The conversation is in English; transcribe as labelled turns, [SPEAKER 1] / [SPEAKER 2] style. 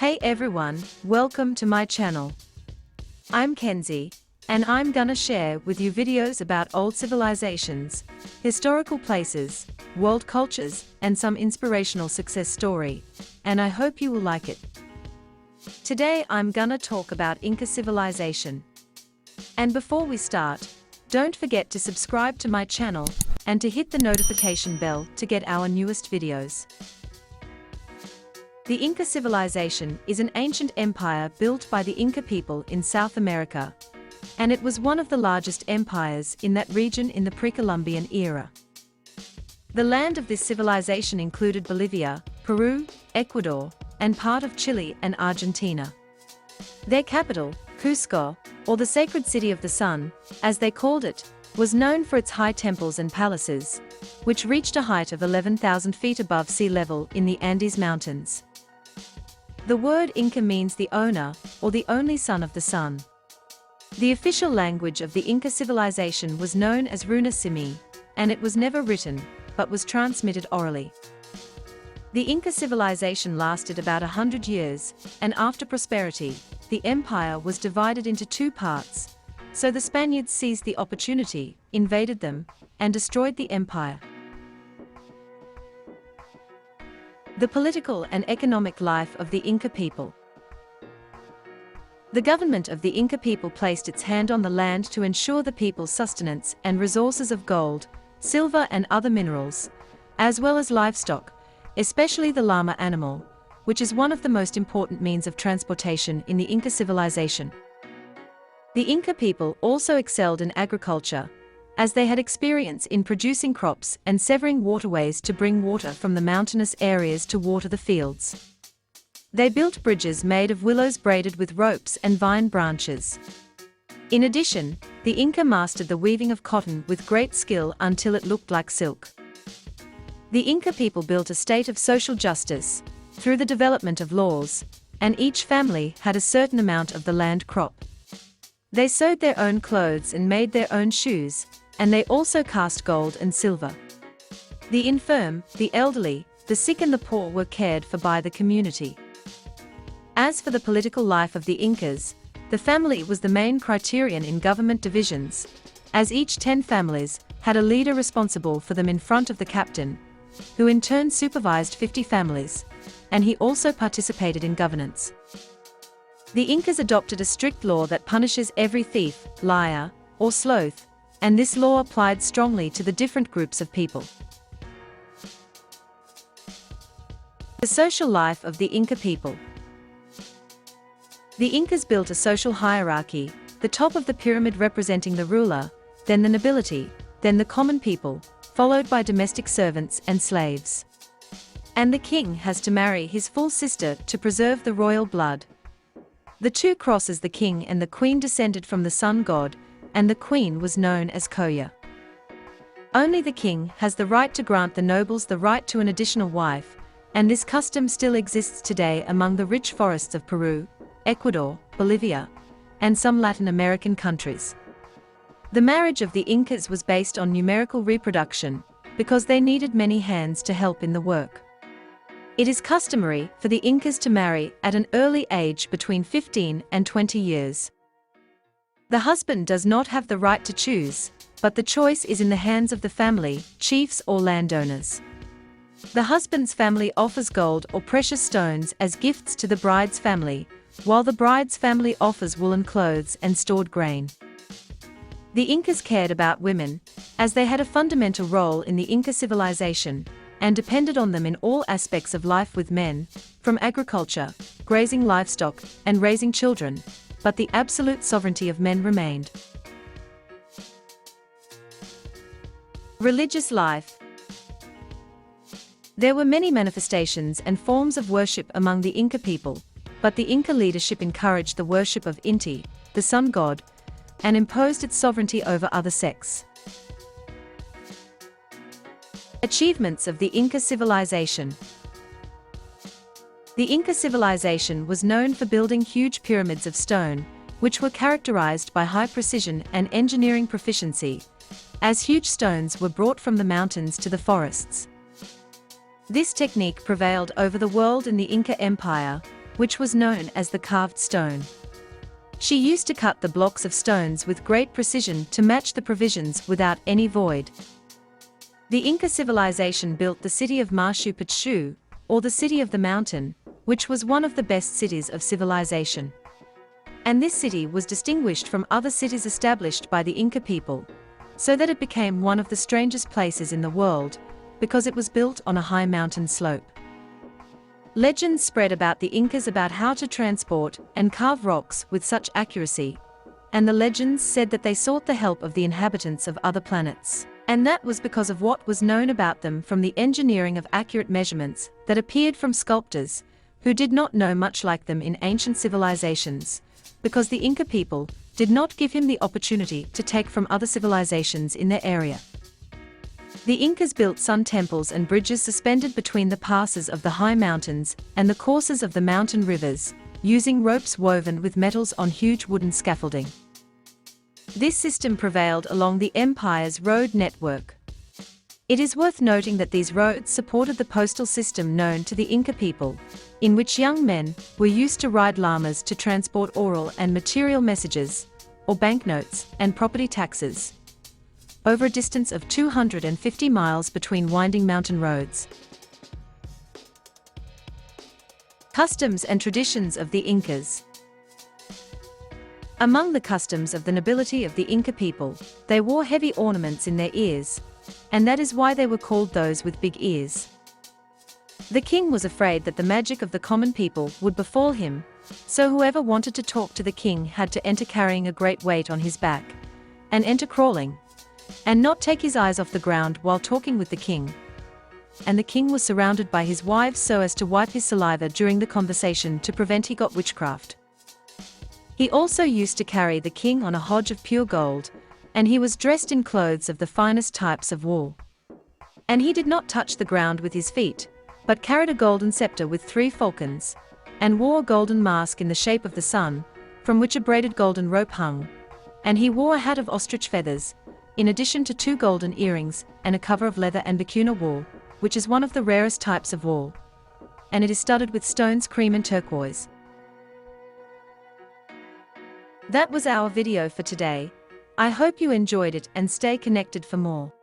[SPEAKER 1] Hey everyone, welcome to my channel. I'm Kenzie, and I'm gonna share with you videos about old civilizations, historical places, world cultures, and some inspirational success story, and I hope you will like it. Today I'm gonna talk about Inca civilization. And before we start, don't forget to subscribe to my channel and to hit the notification bell to get our newest videos. The Inca civilization is an ancient empire built by the Inca people in South America, and it was one of the largest empires in that region in the pre-Columbian era. The land of this civilization included Bolivia, Peru, Ecuador, and part of Chile and Argentina. Their capital, Cusco, or the Sacred City of the Sun, as they called it, was known for its high temples and palaces, which reached a height of 11,000 feet above sea level in the Andes Mountains. The word Inca means the owner, or the only son of the sun. The official language of the Inca civilization was known as Runa Simi, and it was never written, but was transmitted orally. The Inca civilization lasted about 100 years, and after prosperity, the empire was divided into two parts, so the Spaniards seized the opportunity, invaded them, and destroyed the empire. The political and economic life of the Inca people. The government of the Inca people placed its hand on the land to ensure the people's sustenance and resources of gold, silver and other minerals, as well as livestock, especially the llama animal, which is one of the most important means of transportation in the Inca civilization. The Inca people also excelled in agriculture, as they had experience in producing crops and severing waterways to bring water from the mountainous areas to water the fields. They built bridges made of willows braided with ropes and vine branches. In addition, the Inca mastered the weaving of cotton with great skill until it looked like silk. The Inca people built a state of social justice through the development of laws, and each family had a certain amount of the land crop. They sewed their own clothes and made their own shoes, and they also cast gold and silver. The infirm, the elderly, the sick and the poor were cared for by the community. As for the political life of the Incas, the family was the main criterion in government divisions, as each 10 families had a leader responsible for them in front of the captain, who in turn supervised 50 families, and he also participated in governance. The Incas adopted a strict law that punishes every thief, liar, or sloth, and this law applied strongly to the different groups of people. The social life of the Inca people. The Incas built a social hierarchy, the top of the pyramid representing the ruler, then the nobility, then the common people, followed by domestic servants and slaves. And the king has to marry his full sister to preserve the royal blood. The two crosses, the king and the queen, descended from the sun god, and the queen was known as foryou. Only the king has the right to grant the nobles the right to an additional wife, and this custom still exists today among the rich forests of Peru, Ecuador, Bolivia, and some Latin American countries. The marriage of the Incas was based on numerical reproduction, because they needed many hands to help in the work. It is customary for the Incas to marry at an early age between 15 and 20 years. The husband does not have the right to choose, but the choice is in the hands of the family, chiefs or landowners. The husband's family offers gold or precious stones as gifts to the bride's family, while the bride's family offers woolen clothes and stored grain. The Incas cared about women, as they had a fundamental role in the Inca civilization, and depended on them in all aspects of life with men, from agriculture, grazing livestock, and raising children, but the absolute sovereignty of men remained. Religious life. There were many manifestations and forms of worship among the Inca people, but the Inca leadership encouraged the worship of Inti, the sun god, and imposed its sovereignty over other sects. Achievements of the Inca civilization. The Inca civilization was known for building huge pyramids of stone, which were characterized by high precision and engineering proficiency, as huge stones were brought from the mountains to the forests. This technique prevailed over the world in the Inca Empire, which was known as the carved stone. She used to cut the blocks of stones with great precision to match the provisions without any void. The Inca civilization built the city of Machu Picchu, or the City of the Mountain, which was one of the best cities of civilization. And this city was distinguished from other cities established by the Inca people, so that it became one of the strangest places in the world, because it was built on a high mountain slope. Legends spread about the Incas about how to transport and carve rocks with such accuracy, and the legends said that they sought the help of the inhabitants of other planets. And that was because of what was known about them from the engineering of accurate measurements that appeared from sculptors, who did not know much like them in ancient civilizations, because the Inca people did not give him the opportunity to take from other civilizations in their area. The Incas built sun temples and bridges suspended between the passes of the high mountains and the courses of the mountain rivers, using ropes woven with metals on huge wooden scaffolding. This system prevailed along the empire's road network. It is worth noting that these roads supported the postal system known to the Inca people, in which young men were used to ride llamas to transport oral and material messages, or banknotes and property taxes, over a distance of 250 miles between winding mountain roads. Customs and traditions of the Incas. Among the customs of the nobility of the Inca people, they wore heavy ornaments in their ears, and that is why they were called those with big ears. The king was afraid that the magic of the common people would befall him, so whoever wanted to talk to the king had to enter carrying a great weight on his back, and enter crawling, and not take his eyes off the ground while talking with the king. And the king was surrounded by his wives so as to wipe his saliva during the conversation to prevent he got witchcraft. He also used to carry the king on a hodge of pure gold, and he was dressed in clothes of the finest types of wool. And he did not touch the ground with his feet, but carried a golden scepter with 3 falcons, and wore a golden mask in the shape of the sun, from which a braided golden rope hung, and he wore a hat of ostrich feathers, in addition to 2 golden earrings and a cover of leather and vicuna wool, which is one of the rarest types of wool, and it is studded with stones cream and turquoise. That was our video for today. I hope you enjoyed it and stay connected for more.